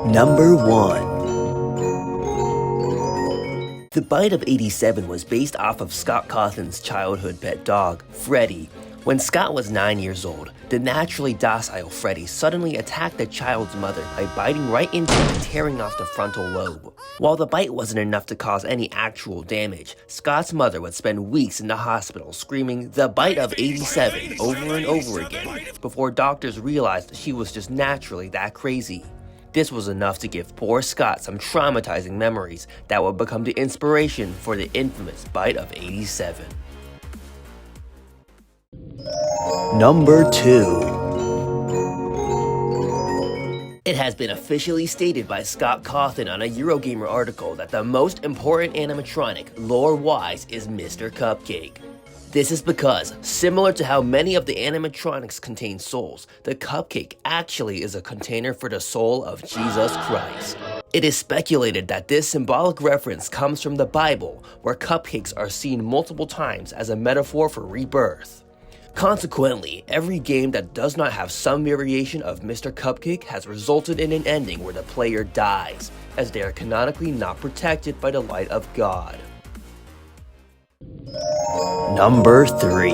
Number 1. The Bite of 87 was based off of Scott Cawthon's childhood pet dog, Freddy. When Scott was 9 years old, the naturally docile Freddy suddenly attacked the child's mother by biting right into and tearing off the frontal lobe. While the bite wasn't enough to cause any actual damage, Scott's mother would spend weeks in the hospital screaming "The Bite of 87" over and over again before doctors realized she was just naturally that crazy. This was enough to give poor Scott some traumatizing memories that would become the inspiration for the infamous Bite of 87. Number 2. It has been officially stated by Scott Cawthon on a Eurogamer article that the most important animatronic, lore-wise, is Mr. Cupcake. This is because, similar to how many of the animatronics contain souls, the Cupcake actually is a container for the soul of Jesus Christ. It is speculated that this symbolic reference comes from the Bible, where cupcakes are seen multiple times as a metaphor for rebirth. Consequently, every game that does not have some variation of Mr. Cupcake has resulted in an ending where the player dies, as they are canonically not protected by the light of God. Number 3.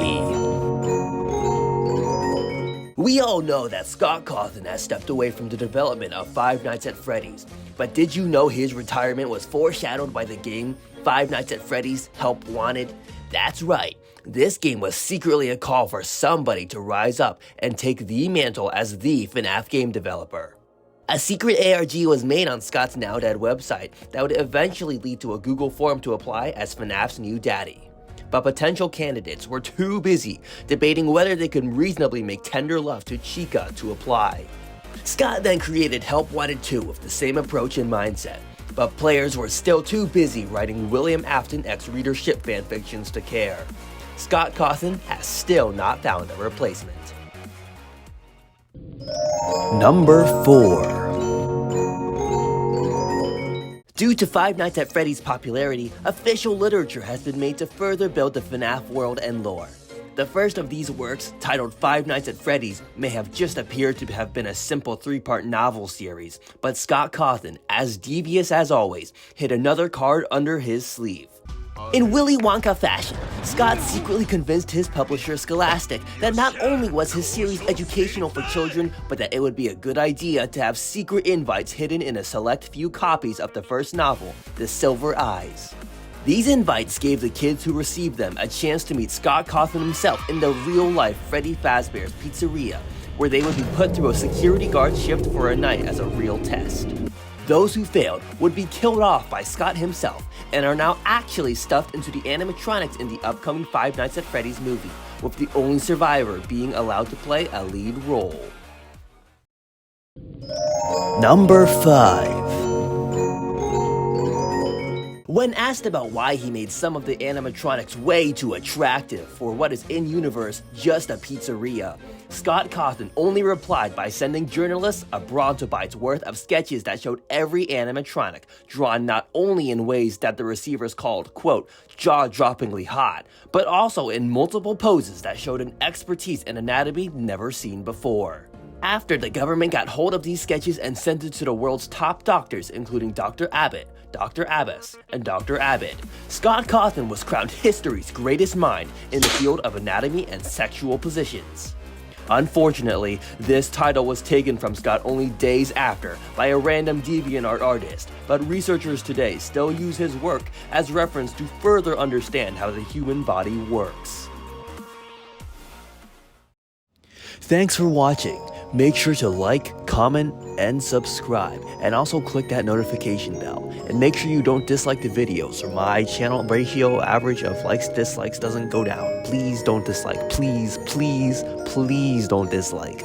We all know that Scott Cawthon has stepped away from the development of Five Nights at Freddy's, but did you know his retirement was foreshadowed by the game Five Nights at Freddy's Help Wanted? That's right, this game was secretly a call for somebody to rise up and take the mantle as the FNAF game developer. A secret ARG was made on Scott's now dead website that would eventually lead to a Google form to apply as FNAF's new daddy. But potential candidates were too busy debating whether they could reasonably make tender love to Chica to apply. Scott then created Help Wanted 2 with the same approach and mindset, but players were still too busy writing William Afton X readership fanfictions to care. Scott Cawthon has still not found a replacement. Number 4. Due to Five Nights at Freddy's popularity, official literature has been made to further build the FNAF world and lore. The first of these works, titled Five Nights at Freddy's, may have just appeared to have been a simple 3-part novel series, but Scott Cawthon, as devious as always, hid another card under his sleeve. In Willy Wonka fashion, Scott secretly convinced his publisher Scholastic that not only was his series educational for children, but that it would be a good idea to have secret invites hidden in a select few copies of the first novel, The Silver Eyes. These invites gave the kids who received them a chance to meet Scott Cawthon himself in the real-life Freddy Fazbear's Pizzeria, where they would be put through a security guard shift for a night as a real test. Those who failed would be killed off by Scott himself and are now actually stuffed into the animatronics in the upcoming Five Nights at Freddy's movie, with the only survivor being allowed to play a lead role. Number 5. When asked about why he made some of the animatronics way too attractive for what is in-universe just a pizzeria, Scott Cawthon only replied by sending journalists a brontobyte's worth of sketches that showed every animatronic, drawn not only in ways that the receivers called, quote, jaw-droppingly hot, but also in multiple poses that showed an expertise in anatomy never seen before. After the government got hold of these sketches and sent it to the world's top doctors, including Dr. Abbott, Dr. Abbas, and Dr. Abbott, Scott Cawthon was crowned history's greatest mind in the field of anatomy and sexual positions. Unfortunately, this title was taken from Scott only days after by a random DeviantArt artist, but researchers today still use his work as reference to further understand how the human body works. Thanks for watching. Make sure to like, comment, and subscribe, and also click that notification bell. And make sure you don't dislike the video so my channel ratio average of likes dislikes doesn't go down. Please don't dislike. Please, please, please don't dislike.